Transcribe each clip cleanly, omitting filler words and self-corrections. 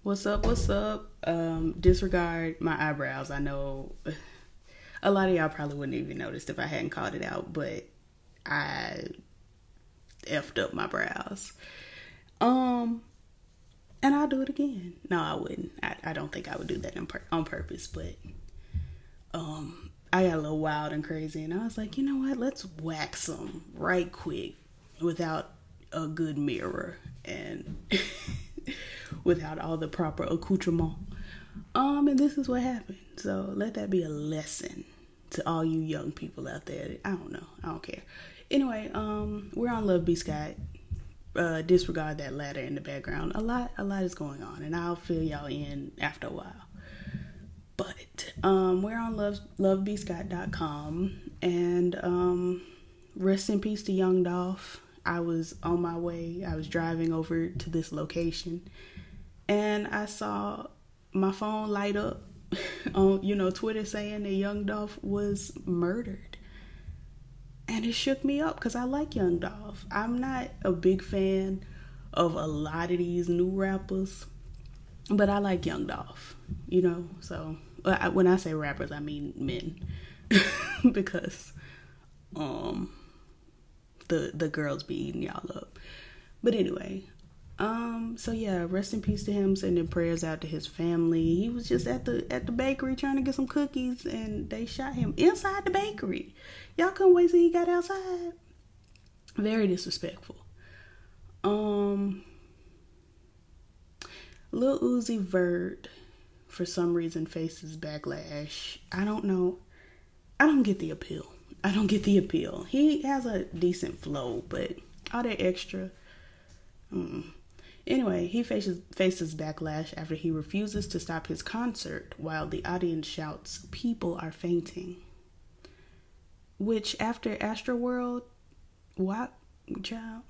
What's up? What's up? Disregard my eyebrows. I know a lot of y'all probably wouldn't even noticed if I hadn't called it out, but I effed up my brows. Um, and I'll do it again. No, I wouldn't. I don't think I would do that on purpose, but I got a little wild and crazy, and I was like, you know what? Let's wax them right quick without a good mirror and without all the proper accoutrement. And this is what happened. So let that be a lesson to all you young people out there. I don't know. I don't care. Anyway, we're on Love Be Scott. Disregard that ladder in the background. A lot is going on, and I'll fill y'all in after a while. But we're on lovebscott.com, and rest in peace to Young Dolph. I was on my way. I was driving over to this location, and I saw my phone light up on Twitter saying that Young Dolph was murdered. And it shook me up because I like Young Dolph. I'm not a big fan of a lot of these new rappers, but I like Young Dolph, So when I say rappers, I mean men, because the girls be eating y'all up. But anyway, so yeah, rest in peace to him. Sending prayers out to his family. He was just at the bakery trying to get some cookies, and they shot him inside the bakery. Y'all couldn't wait till he got outside. Very disrespectful. Lil Uzi Vert, for some reason, faces backlash. I don't know. I don't get the appeal. He has a decent flow, but all that extra. Anyway, he faces backlash after he refuses to stop his concert while the audience shouts, "People are fainting." Which, after Astroworld, what, child?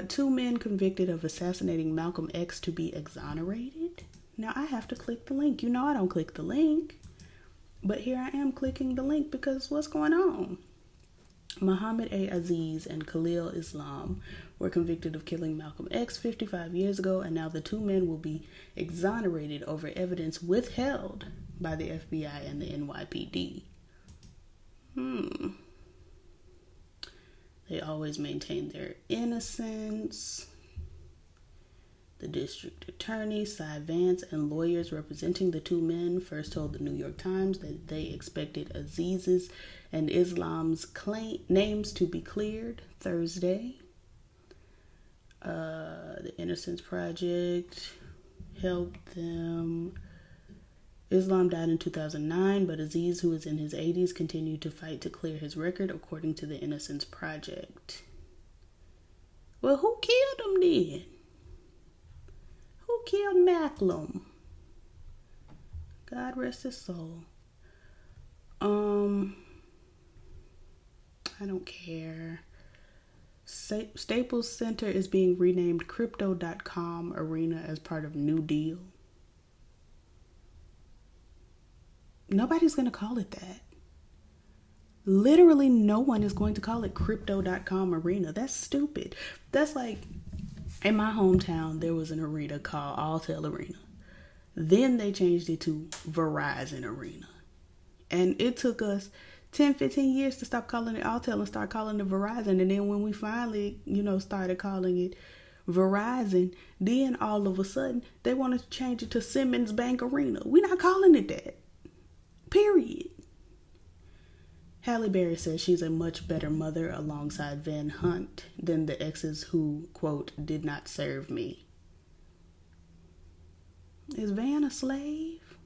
Two men convicted of assassinating Malcolm X to be exonerated. Now I have to click the link. I don't click the link, but here I am clicking the link because what's going on? Muhammad A. Aziz and Khalil Islam were convicted of killing Malcolm X 55 years ago, and now the two men will be exonerated over evidence withheld by the FBI and the NYPD. They always maintain their innocence. The district attorney, Cy Vance, and lawyers representing the two men first told the New York Times that they expected Aziz's and Islam's names to be cleared Thursday. The Innocence Project helped them. Islam died in 2009, but Aziz, who is in his 80s, continued to fight to clear his record, according to the Innocence Project. Well, who killed him then? Who killed Macklem? God rest his soul. I don't care. Staples Center is being renamed Crypto.com Arena as part of New Deal. Nobody's going to call it that. Literally no one is going to call it Crypto.com Arena. That's stupid. That's like, in my hometown, there was an arena called Alltel Arena. Then they changed it to Verizon Arena. And it took us 10, 15 years to stop calling it Alltel and start calling it Verizon. And then when we finally, started calling it Verizon, then all of a sudden, they wanted to change it to Simmons Bank Arena. We're not calling it that. Period. Halle Berry says she's a much better mother alongside Van Hunt than the exes who, quote, did not serve me. Is Van a slave?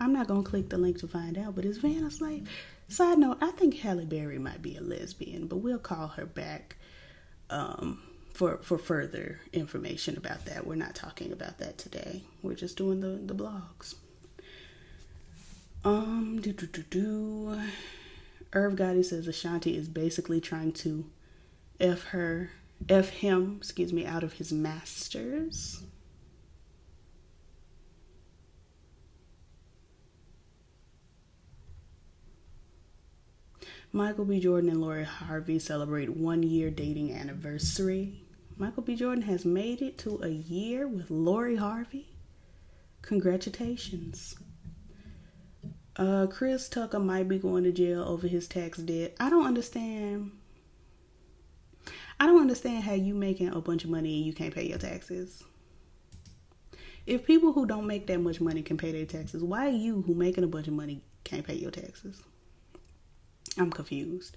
I'm not going to click the link to find out, but is Van a slave? Side note, I think Halle Berry might be a lesbian, but we'll call her back for further information about that. We're not talking about that today. We're just doing the blogs. Irv Gotti says Ashanti is basically trying to F him, out of his masters. Michael B. Jordan and Lori Harvey celebrate 1 year dating anniversary. Michael B. Jordan has made it to a year with Lori Harvey. Congratulations. Chris Tucker might be going to jail over his tax debt. I don't understand how you making a bunch of money and you can't pay your taxes. If people who don't make that much money can pay their taxes, why you who making a bunch of money can't pay your taxes? I'm confused.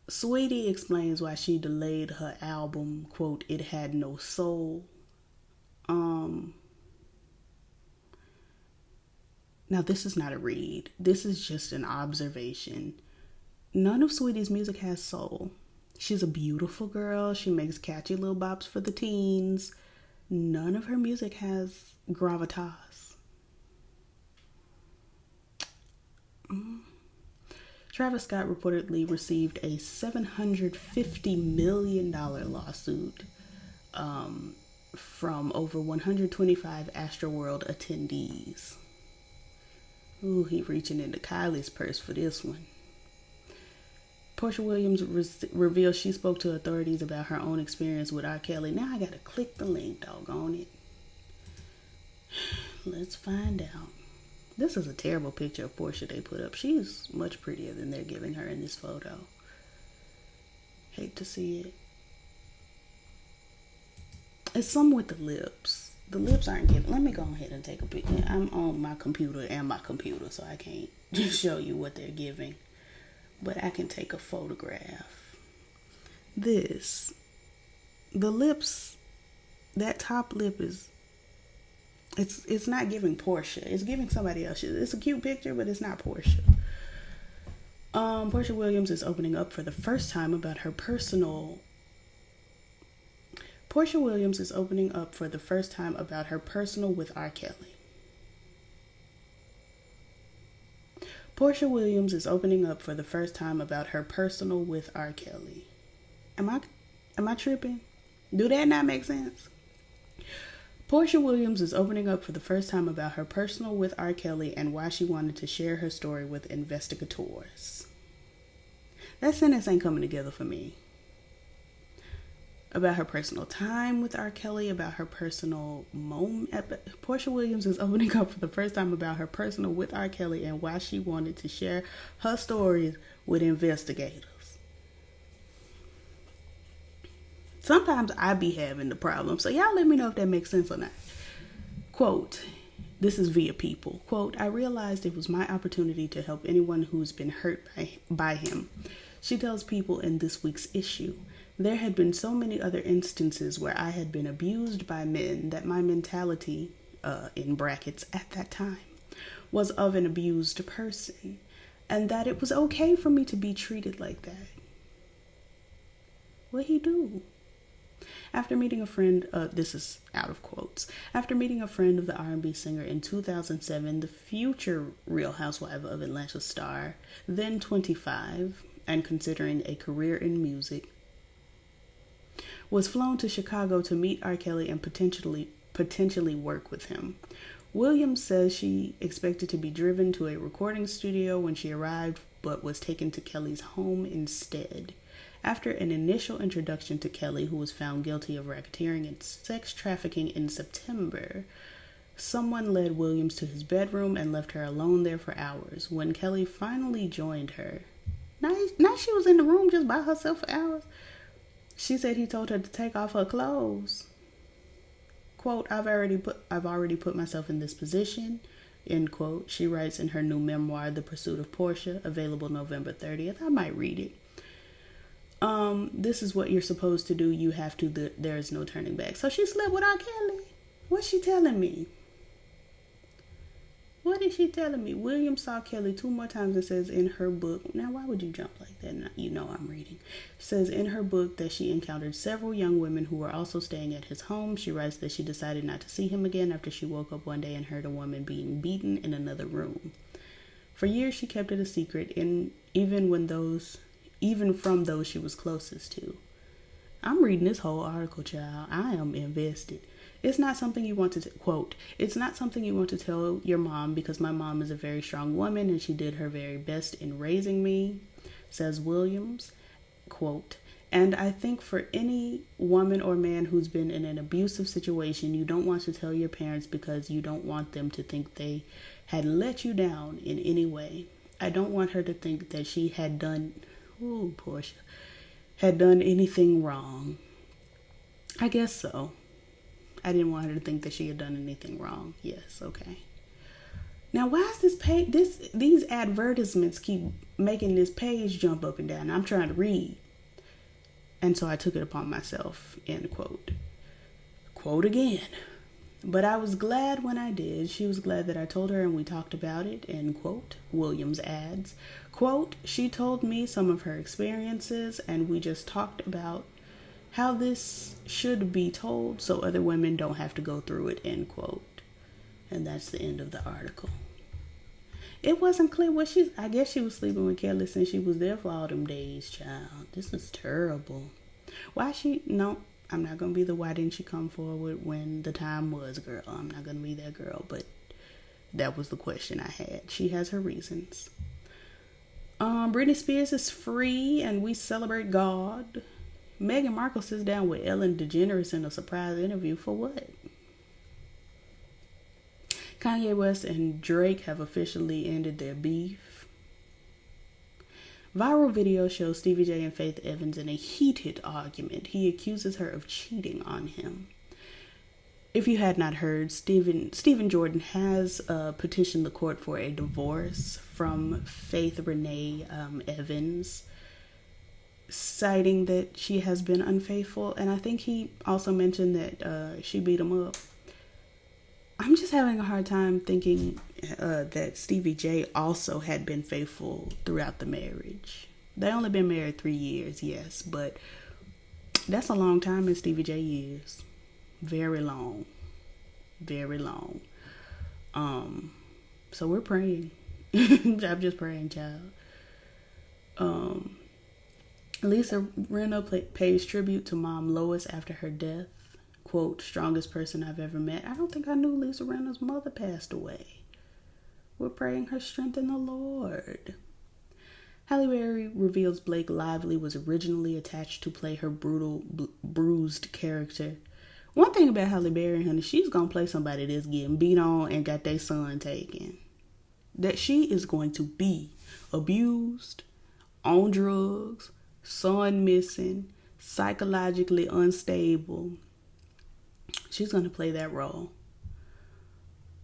Sweetie explains why she delayed her album, quote, "It had no soul." Now this is not a read. This is just an observation. None of Sweetie's music has soul. She's a beautiful girl. She makes catchy little bops for the teens. None of her music has gravitas. Travis Scott reportedly received a $750 million lawsuit from over 125 Astroworld attendees. Ooh, he reaching into Kylie's purse for this one. Portia Williams revealed she spoke to authorities about her own experience with R. Kelly. Now I gotta click the link, doggone it. Let's find out. This is a terrible picture of Portia they put up. She's much prettier than they're giving her in this photo. Hate to see it. It's some with the lips. The lips aren't giving. Let me go ahead and take a picture. I'm on my computer so I can't just show you what they're giving. But I can take a photograph. The lips, that top lip is, it's not giving Portia. It's giving somebody else. It's a cute picture, but it's not Portia. Portia Williams is opening up for the first time about her personal. Portia Williams is opening up for the first time about her personal with R. Kelly. Portia Williams is opening up for the first time about her personal with R. Kelly. Am I tripping? Do that not make sense? Portia Williams is opening up for the first time about her personal with R. Kelly and why she wanted to share her story with investigators. That sentence ain't coming together for me. About her personal time with R. Kelly, about her personal moment. Portia Williams is opening up for the first time about her personal with R. Kelly and why she wanted to share her stories with investigators. Sometimes I be having the problem, so y'all let me know if that makes sense or not. Quote, this is via People. Quote, "I realized it was my opportunity to help anyone who's been hurt by him." She tells People in this week's issue. "There had been so many other instances where I had been abused by men that my mentality, in brackets, at that time, was of an abused person, and that it was okay for me to be treated like that." What'd he do? After meeting a friend, this is out of quotes. After meeting a friend of the R&B singer in 2007, the future Real Housewife of Atlanta star, then 25, and considering a career in music, was flown to Chicago to meet R. Kelly and potentially work with him. Williams says she expected to be driven to a recording studio when she arrived, but was taken to Kelly's home instead. After an initial introduction to Kelly, who was found guilty of racketeering and sex trafficking in September, someone led Williams to his bedroom and left her alone there for hours. When Kelly finally joined her, now she was in the room just by herself for hours. She said he told her to take off her clothes. Quote, I've already put myself in this position, end quote. She writes in her new memoir, The Pursuit of Portia, available November 30th. I might read it. This is what you're supposed to do. You have to. There is no turning back. So she slept with R. Kelly. What's she telling me? What is she telling me? Williams saw Kelly 2 more times and says in her book. Now, why would you jump like that? You know I'm reading. Says in her book that she encountered several young women who were also staying at his home. She writes that she decided not to see him again after she woke up one day and heard a woman being beaten in another room. For years, she kept it a secret, even from those she was closest to. I'm reading this whole article, child. I am invested. It's not something you want to, quote, "It's not something you want to tell your mom because my mom is a very strong woman and she did her very best in raising me," says Williams, quote, And I think for any woman or man who's been in an abusive situation, you don't want to tell your parents because you don't want them to think they had let you down in any way. I don't want her to think that she had done, Porshia, had done anything wrong. I guess so. I didn't want her to think that she had done anything wrong. Yes, okay. Now, why is these advertisements keep making this page jump up and down? I'm trying to read. And so I took it upon myself, end quote. Quote again. But I was glad when I did. She was glad that I told her and we talked about it, end quote. Williams adds, quote, she told me some of her experiences and we just talked about how this should be told so other women don't have to go through it, end quote. And that's the end of the article. It wasn't clear what I guess she was sleeping with Kelly since she was there for all them days, child. This is terrible. No, I'm not going to be the why didn't she come forward when the time was, girl. I'm not going to be that girl, but that was the question I had. She has her reasons. Britney Spears is free and we celebrate God. Meghan Markle sits down with Ellen DeGeneres in a surprise interview for what? Kanye West and Drake have officially ended their beef. Viral video shows Stevie J and Faith Evans in a heated argument. He accuses her of cheating on him. If you had not heard, Stephen Jordan has petitioned the court for a divorce from Faith Renee Evans, citing that she has been unfaithful. And I think he also mentioned that she beat him up. I'm just having a hard time thinking that Stevie J also had been faithful throughout the marriage. They only been married 3 years, yes, but that's a long time in Stevie J years. Very long. Very long. So we're praying. I'm just praying, child. Lisa Rinna pays tribute to Mom Lois after her death. Quote, strongest person I've ever met. I don't think I knew Lisa Rinna's mother passed away. We're praying her strength in the Lord. Halle Berry reveals Blake Lively was originally attached to play her brutal, bruised character. One thing about Halle Berry, honey, she's going to play somebody that's getting beat on and got their son taken. That she is going to be abused, on drugs, son missing, psychologically unstable. She's going to play that role.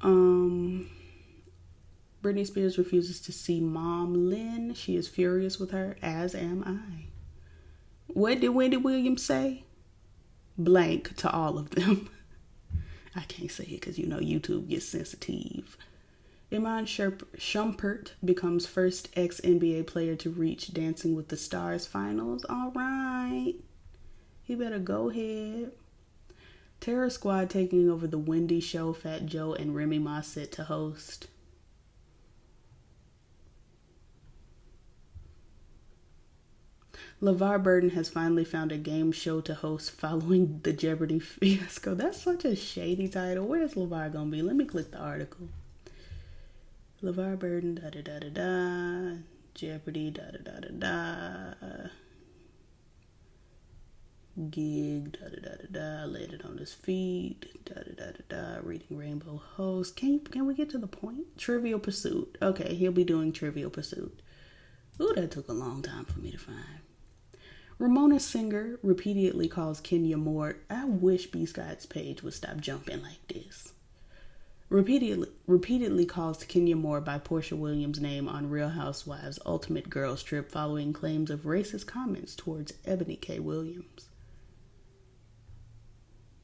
Britney Spears refuses to see Mom Lynn. She is furious with her, as am I. What did Wendy Williams say? Blank to all of them. I can't say it because, YouTube gets sensitive. Iman Shumpert becomes first ex-NBA player to reach Dancing with the Stars finals. All right. He better go ahead. Terror Squad taking over the Wendy Show, Fat Joe and Remy Ma set to host. LeVar Burton has finally found a game show to host following the Jeopardy fiasco. That's such a shady title. Where's LeVar gonna be? Let me click the article. LeVar Burton, da-da-da-da-da. Jeopardy, da-da-da-da-da. Gig, da-da-da-da-da. Laid it on his feet, da-da-da-da-da. Reading Rainbow Host. Can we get to the point? Trivial Pursuit. Okay, he'll be doing Trivial Pursuit. Ooh, that took a long time for me to find. Ramona Singer repeatedly calls Kenya Moore. I wish B. Scott's page would stop jumping like this. Repeatedly calls Kenya Moore by Portia Williams' name on Real Housewives' Ultimate Girls Trip following claims of racist comments towards Ebony K. Williams.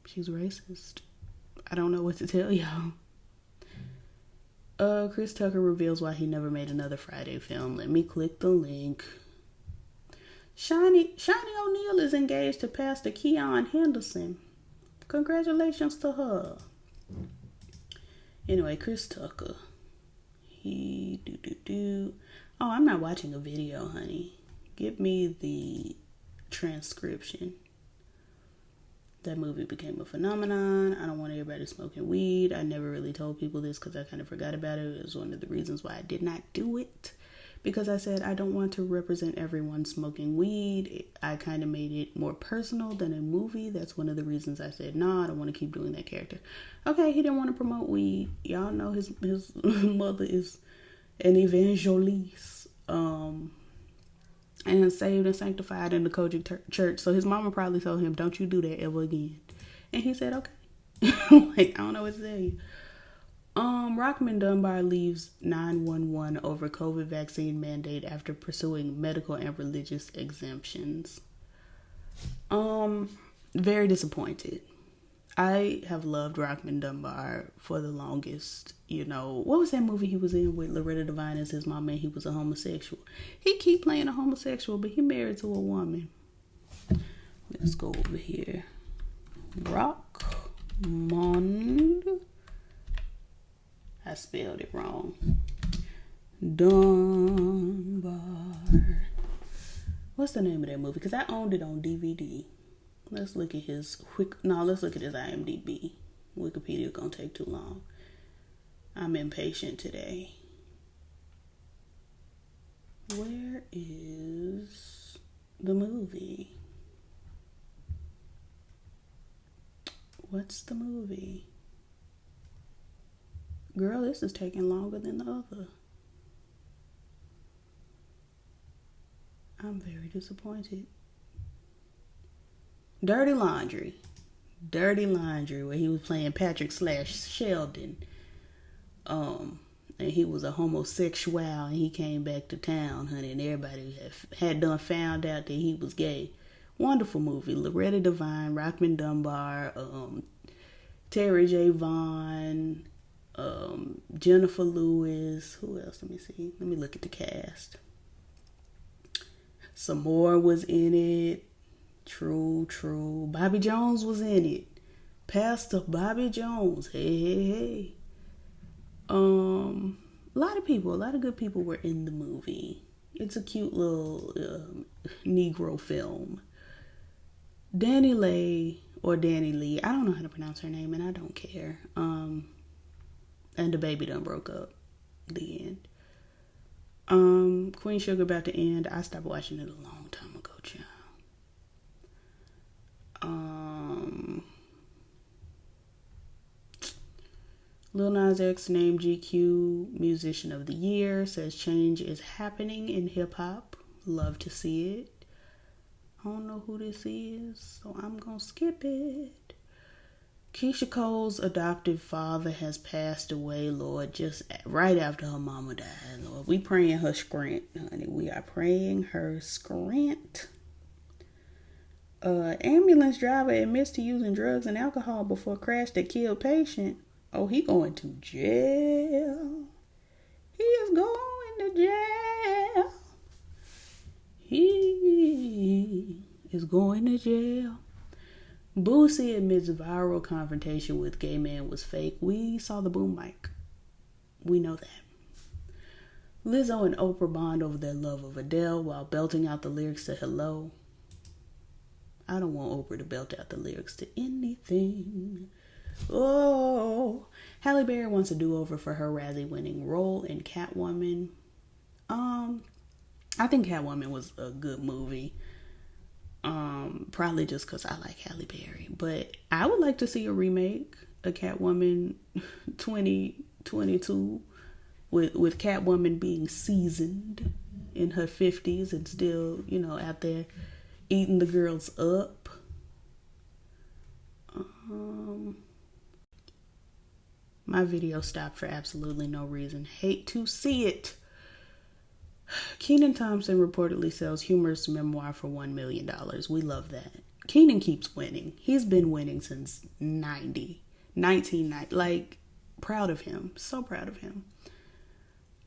She's racist. I don't know what to tell y'all. Chris Tucker reveals why he never made another Friday film. Let me click the link. Shani O'Neal is engaged to Pastor Keon Henderson. Congratulations to her. Anyway, Chris Tucker. Oh, I'm not watching a video, honey. Give me the transcription. That movie became a phenomenon. I don't want everybody smoking weed. I never really told people this because I kind of forgot about it. It was one of the reasons why I did not do it. because I said I don't want to represent everyone smoking weed. I kind of made it more personal than a movie. That's one of the reasons I said, no, I don't want to keep doing that character. Okay, he didn't want to promote weed. Y'all know his mother is an evangelist. And saved and sanctified in the Kojic church. So his mama probably told him, don't you do that ever again. And he said, okay. Like, I don't know what to tell you. Rockman Dunbar leaves 911 over COVID vaccine mandate after pursuing medical and religious exemptions. Very disappointed. I have loved Rockman Dunbar for the longest. You know, what was that movie he was in with Loretta Devine as his mama and he was a homosexual? He keep playing a homosexual, but he married to a woman. Let's go over here. Rockman. I spelled it wrong. Dunbar. What's the name of that movie? Because I owned it on DVD. Let's look at his let's look at his IMDb. Wikipedia gonna take too long. I'm impatient today. Where is the movie? What's the movie? Girl, this is taking longer than the other. I'm very disappointed. Dirty Laundry, where he was playing Patrick / Sheldon. And he was a homosexual and he came back to town, honey, and everybody had done found out that he was gay. Wonderful movie. Loretta Devine, Rockman Dunbar, Terry J. Vaughn, Jennifer Lewis. Who else? Let me see. Let me look at the cast. Some more was in it. True. Bobby Jones was in it. Pastor Bobby Jones. Hey. A lot of good people were in the movie. It's a cute little Negro film. Danny Lee, I don't know how to pronounce her name and I don't care. And the baby done broke up. The end. Queen Sugar about to end. I stopped watching it a long time ago, child. Lil Nas X named GQ Musician of the Year. Says change is happening in hip hop. Love to see it. I don't know who this is, so I'm gonna skip it. Keisha Cole's adoptive father has passed away, Lord, just right after her mama died, Lord. We praying her scrant, honey. We are praying her scrant. Ambulance driver admits to using drugs and alcohol before crash that killed patient. Oh, he going to jail. He is going to jail. He is going to jail. Boosie admits viral confrontation with gay man was fake. We saw the boom mic. We know that. Lizzo and Oprah bond over their love of Adele while belting out the lyrics to Hello. I don't want Oprah to belt out the lyrics to anything. Oh, Halle Berry wants a do-over for her Razzie-winning role in Catwoman. I think Catwoman was a good movie. Probably just because I like Halle Berry. But I would like to see a remake of Catwoman 2022 with Catwoman being seasoned in her 50s and still, out there eating the girls up. My video stopped for absolutely no reason. Hate to see it. Kenan Thompson reportedly sells humorous memoir for $1 million. We love that. Kenan keeps winning. He's been winning since 1990. Like, proud of him. So proud of him.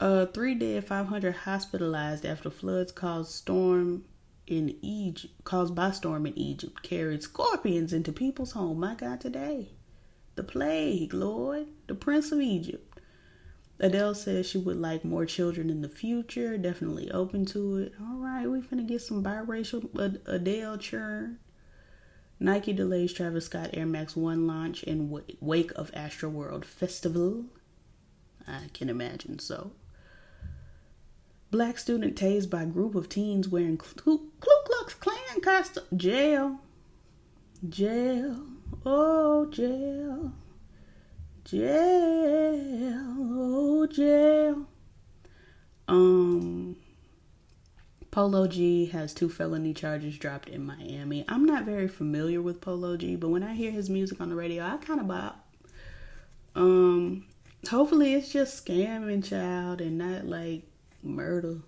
3 dead, 500 hospitalized after floods caused by storm in Egypt carried scorpions into people's home. My God, today. The plague, Lord. The Prince of Egypt. Adele says she would like more children in the future. Definitely open to it. All right, we finna get some biracial Adele churn. Nike delays Travis Scott Air Max 1 launch in wake of Astroworld Festival. I can imagine so. Black student tased by group of teens wearing Ku Klux Klan costume. Jail. Jail. Oh, jail. Jail. Oh, jail. Polo G has 2 felony charges dropped in Miami. I'm not very familiar with Polo G, but when I hear his music on the radio, I kind of bop. Hopefully it's just scamming, child, and not like murder.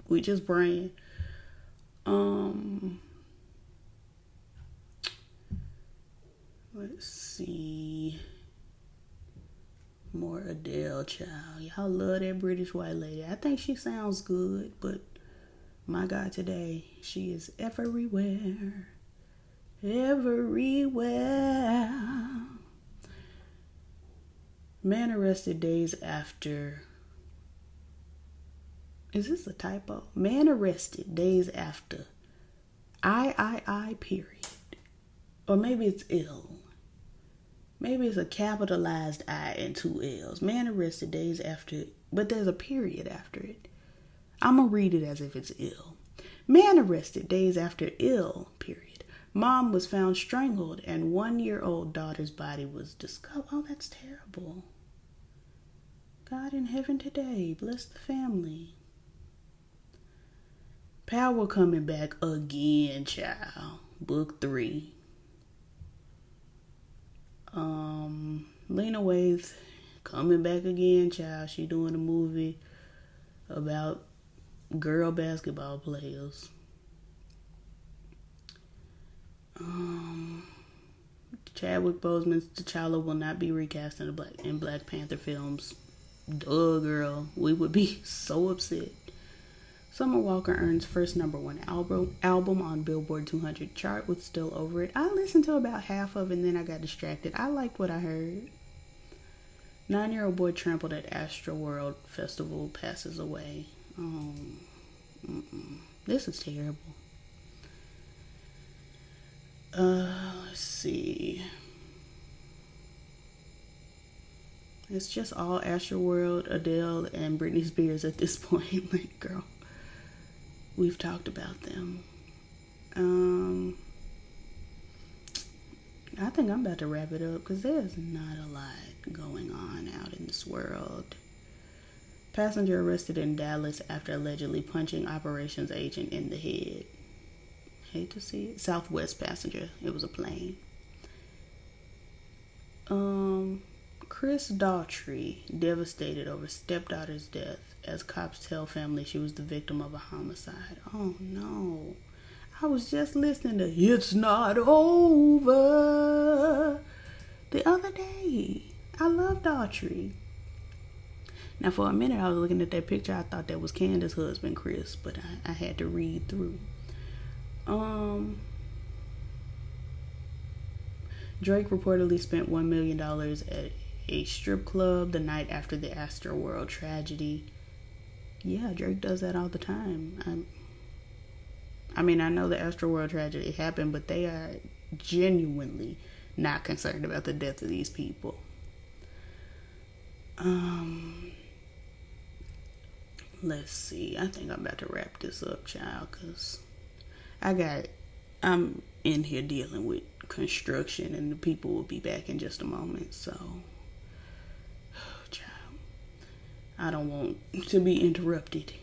We just praying. Let's see. More Adele, child. Y'all love that British white lady. I think she sounds good, but my God, today she is everywhere. Everywhere. Man arrested days after. Is this a typo? Man arrested days after. Period. Or maybe it's ill. Maybe it's a capitalized I and 2 L's. Man arrested days after, but there's a period after it. I'm going to read it as if it's ill. Man arrested days after ill, period. Mom was found strangled and 1-year-old daughter's body was discovered. Oh, that's terrible. God in heaven today, bless the family. Power coming back again, child. Book 3. Lena Waithe coming back again, child. She doing a movie about girl basketball players. Chadwick Boseman's T'Challa will not be recast in Black Panther films. Duh, girl. We would be so upset. Summer Walker earns first #1 album on Billboard 200 chart with Still Over It. I listened to about half of it and then I got distracted. I liked what I heard. 9-year-old boy trampled at Astroworld Festival passes away. This is terrible. Let's see. It's just all Astroworld, Adele, and Britney Spears at this point. Like, girl, we've talked about them. I think I'm about to wrap it up because there's not a lot going on out in this world. Passenger arrested in Dallas after allegedly punching operations agent in the head. Hate to see it. Southwest passenger. It was a plane. Chris Daughtry devastated over stepdaughter's death as cops tell family she was the victim of a homicide. Oh no. I was just listening to It's Not Over the other day. I love Daughtry. Now for a minute I was looking at that picture. I thought that was Candace's husband, Chris, but I had to read through. Drake reportedly spent $1 million at a strip club the night after the Astroworld tragedy. Yeah, Drake does that all the time. I mean, I know the Astroworld tragedy happened, but they are genuinely not concerned about the death of these people. Let's see. I think I'm about to wrap this up, child, because I'm in here dealing with construction and the people will be back in just a moment. So, child, I don't want to be interrupted.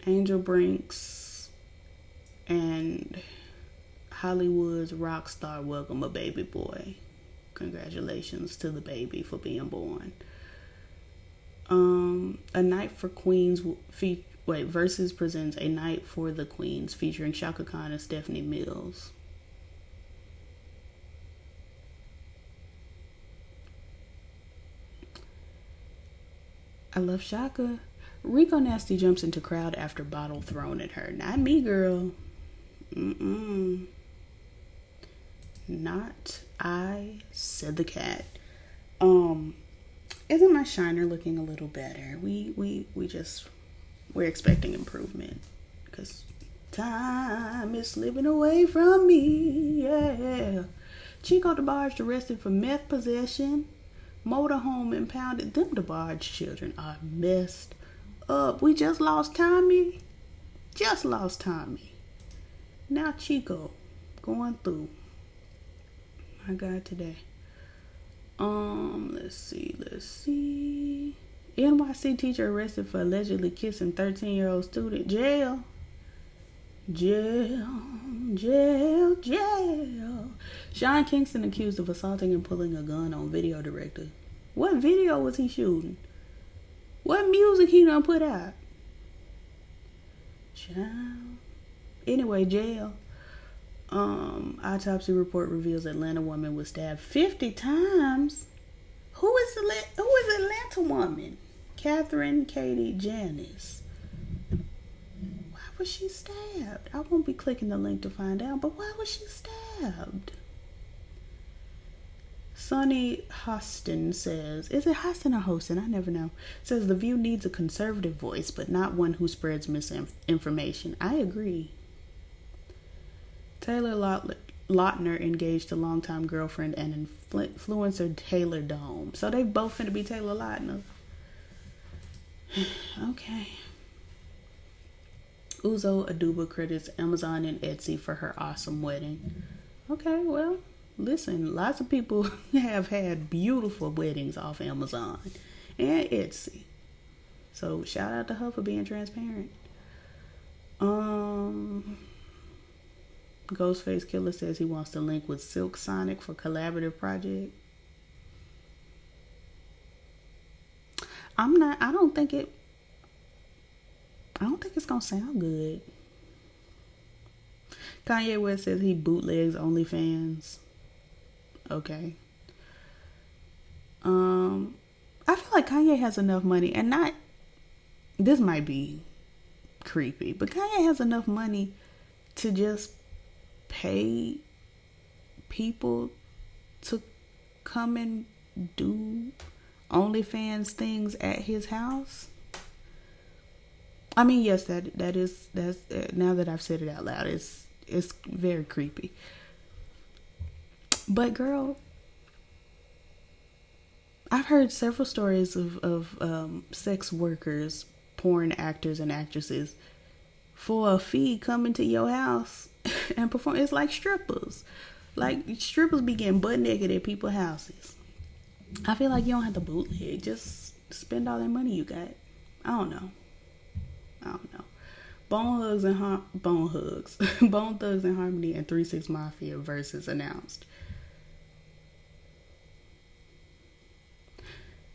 Angel Brinks and Hollywood's rock star welcome a baby boy. Congratulations to the baby for being born. A Night for Queens Versus presents A Night for the Queens featuring Shaka Khan and Stephanie Mills. I love Shaka. Rico Nasty jumps into crowd after bottle thrown at her. Not me, girl. Not I, said the cat. Isn't my shiner looking a little better? We're expecting improvement because time is slipping away from me. Yeah. Chico DeBarge arrested for meth possession, motorhome impounded. Them DeBarge children are messed up. We just lost Tommy. Now Chico going through. My God, today. Let's see. NYC teacher arrested for allegedly kissing 13-year-old student. Jail. Sean Kingston accused of assaulting and pulling a gun on video director. What video was he shooting? What music he done put out? Child. Anyway, jail. Autopsy report reveals Atlanta woman was stabbed 50 times. Who is Atlanta woman? Catherine Katie Janice. Why was she stabbed? I won't be clicking the link to find out, but why was she stabbed? Sonny Hostin says, is it Hostin or Hostin? I never know. Says The View needs a conservative voice, but not one who spreads misinformation. I agree. Taylor Lautner engaged to longtime girlfriend and influencer Taylor Dome. So they both finna be Taylor Lautner. Okay. Uzo Aduba credits Amazon and Etsy for her awesome wedding. Okay, well, listen, lots of people have had beautiful weddings off Amazon and Etsy. So shout out to her for being transparent. Ghostface Killer says he wants to link with Silk Sonic for collaborative project. I don't think it's gonna sound good. Kanye West says he bootlegs OnlyFans. Okay. I feel like Kanye has enough money, and this might be creepy, but Kanye has enough money to just pay people to come and do OnlyFans things at his house. I mean, yes, that's now that I've said it out loud, it's very creepy. But girl, I've heard several stories of sex workers, porn actors and actresses, for a fee coming to your house and perform. It's like strippers. Like strippers be getting butt naked at people's houses. I feel like you don't have to bootleg. Just spend all that money you got. I don't know. Bone Thugs and Harmony and 3 6 Mafia versus announced.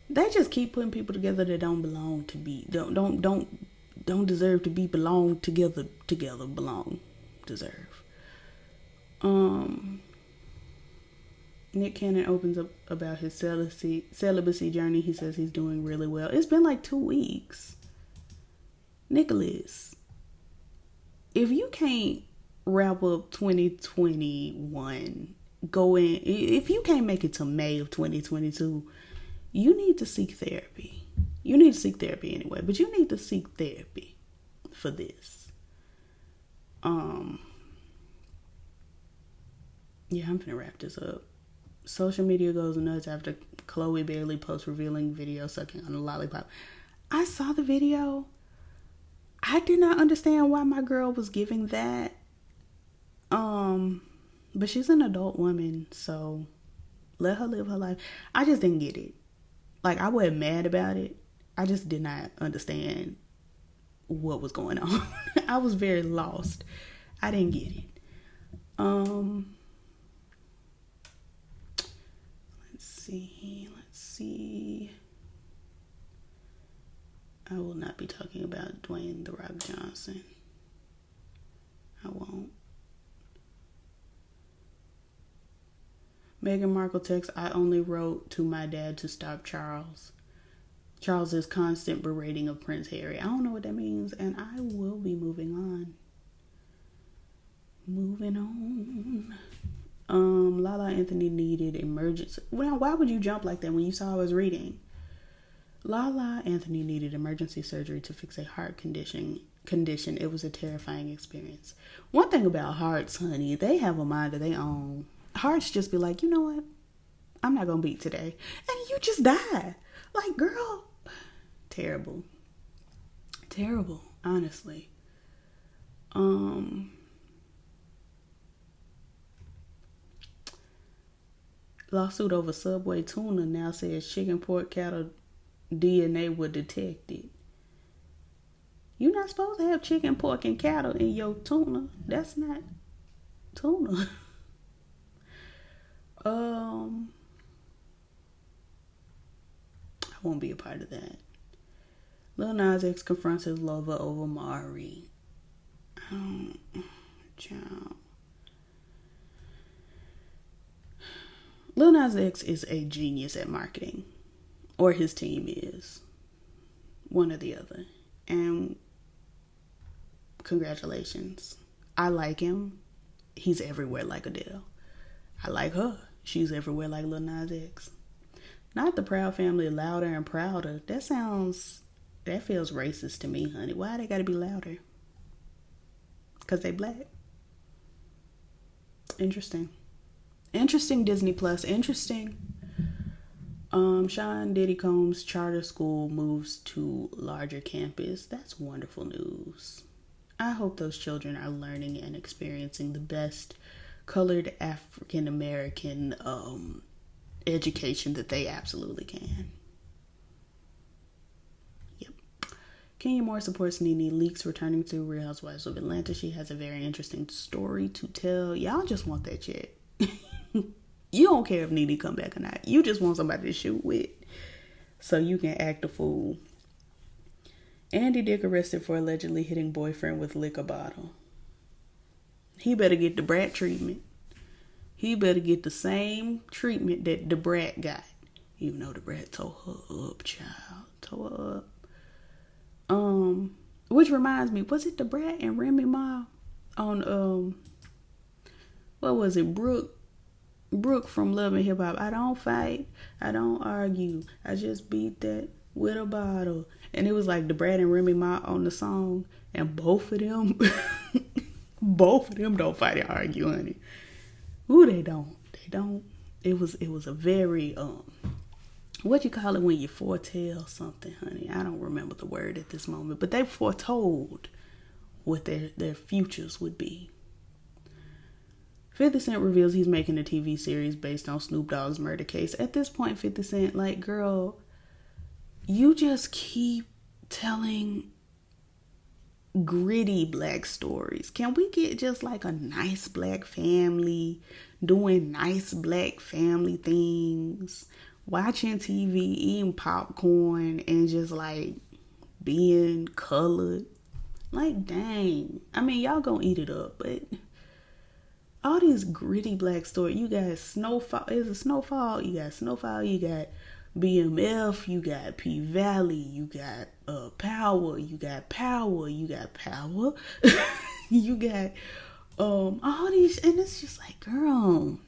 They just keep putting people together that don't belong to be, don't deserve to be belong together, deserve. Nick Cannon opens up about his celibacy journey. He says he's doing really well. It's been like 2 weeks. Nicholas, if you can't wrap up 2021, if you can't make it to May of 2022, you need to seek therapy. You need to seek therapy anyway, but you need to seek therapy for this. Yeah, I'm gonna wrap this up. Social media goes nuts after Chloe Bailey posts revealing video sucking on a lollipop. I saw the video. I did not understand why my girl was giving that. But she's an adult woman, so let her live her life. I just didn't get it. Like, I wasn't mad about it. I just did not understand what was going on. I was very lost. I didn't get it. Let's see. I will not be talking about Dwayne "The Rock" Johnson. I won't. Meghan Markle texts, "I only wrote to my dad to stop Charles." Charles's constant berating of Prince Harry. I don't know what that means, and I will be moving on. Lala Anthony needed emergency. Well, why would you jump like that when you saw I was reading? Lala Anthony needed emergency surgery to fix a heart condition. It was a terrifying experience. One thing about hearts, honey, they have a mind of their own. Hearts just be like, you know what? I'm not gonna beat today. And you just die. Like, girl, terrible. Terrible, honestly. Lawsuit over Subway tuna now says chicken, pork, cattle DNA were detected. You're not supposed to have chicken, pork, and cattle in your tuna. That's not tuna. I won't be a part of that. Lil Nas X confronts his lover over Mari. Child. Lil Nas X is a genius at marketing. Or his team is. One or the other. And congratulations. I like him. He's everywhere like Adele. I like her. She's everywhere like Lil Nas X. Not the Proud Family louder and prouder. That feels racist to me, honey. Why they gotta be louder? Because they black. Interesting. Interesting, Disney Plus. Interesting. Sean Diddy Combs' charter school moves to larger campus. That's wonderful news. I hope those children are learning and experiencing the best colored African American education that they absolutely can. Yep. Kenya Moore supports Nene Leakes returning to Real Housewives of Atlanta. She has a very interesting story to tell. Y'all just want that check. You don't care if Nene come back or not. You just want somebody to shoot with so you can act a fool. Andy Dick arrested for allegedly hitting boyfriend with liquor bottle. He better get the brat treatment. He better get the same treatment that the brat got. Even though the brat tore her up, child. Tore her up. Which reminds me, was it the brat and Remy Ma on, what was it, Brooke from Love and Hip Hop? I don't fight, I don't argue, I just beat that with a bottle. And it was like the Brad and Remy Ma on the song, and both of them don't fight and argue, honey. Ooh, they don't. It was a very what you call it when you foretell something, honey? I don't remember the word at this moment, but they foretold what their futures would be. 50 Cent reveals he's making a TV series based on Snoop Dogg's murder case. At this point, 50 Cent, like, girl, you just keep telling gritty black stories. Can we get just like a nice black family doing nice black family things, watching TV, eating popcorn, and just like being colored? Like, dang. I mean, y'all gonna eat it up, but all these gritty black stories. You got Snowfall. Is it Snowfall? You got Snowfall. You got BMF. You got P Valley. You got Power. You got Power. You got Power. You got all these, and it's just like, girl,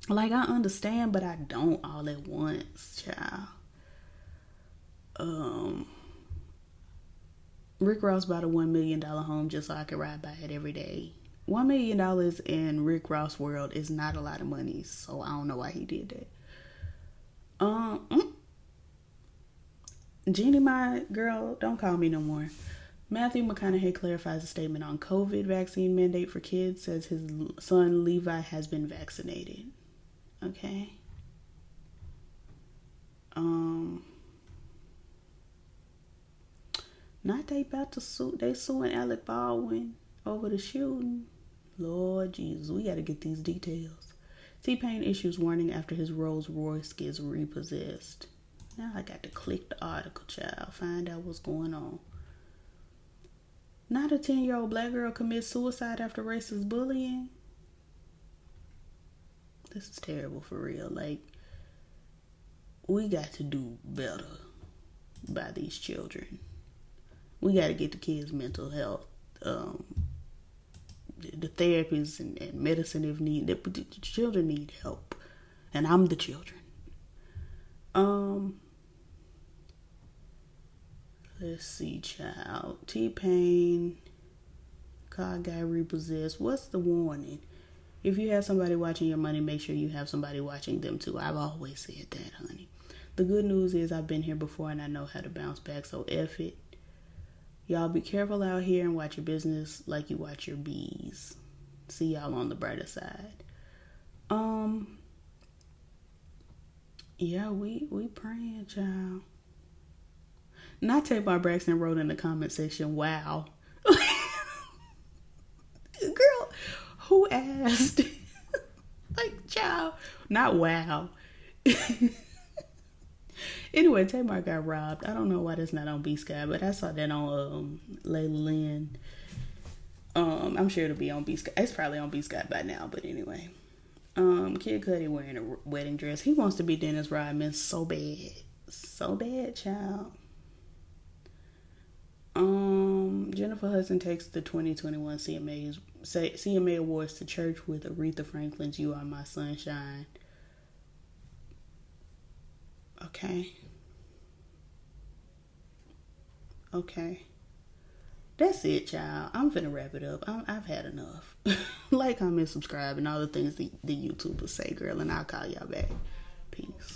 like, I understand, but I don't all at once, child. Rick Ross bought a $1 million home just so I could ride by it every day. $1 million in Rick Ross world is not a lot of money, so I don't know why he did that. Jeannie, my girl, don't call me no more. Matthew McConaughey clarifies a statement on COVID vaccine mandate for kids, says his son Levi has been vaccinated. Okay. Not they about to sue, they suing Alec Baldwin over the shooting. Lord Jesus, we got to get these details. T-Pain issues warning after his Rolls Royce gets repossessed. Now I got to click the article, child, find out what's going on. Not a 10-year-old black girl commits suicide after racist bullying. This is terrible for real. Like, we got to do better by these children. We got to get the kids' mental health, the therapies and medicine if need. The children need help, and I'm the children. Let's see, child. T-Pain car got repossessed. What's the warning? If you have somebody watching your money, make sure you have somebody watching them too. I've always said that, honey. The good news is I've been here before and I know how to bounce back, so F it. Y'all be careful out here and watch your business like you watch your bees. See y'all on the brighter side. Yeah, we praying, child. Not Tamar Braxton wrote in the comment section, wow. Girl, who asked? Like, child, not wow. Anyway, Tamar got robbed. I don't know why that's not on B-Sky, but I saw that on Layla Lynn. I'm sure it'll be on B-Sky. It's probably on B-Sky by now, but anyway. Kid Cudi wearing a wedding dress. He wants to be Dennis Rodman so bad. So bad, child. Jennifer Hudson takes the 2021 CMA Awards to church with Aretha Franklin's You Are My Sunshine. Okay. That's it, child. I'm finna wrap it up. I've had enough. Like, comment, subscribe, and all the things the YouTubers say, girl, and I'll call y'all back. Peace.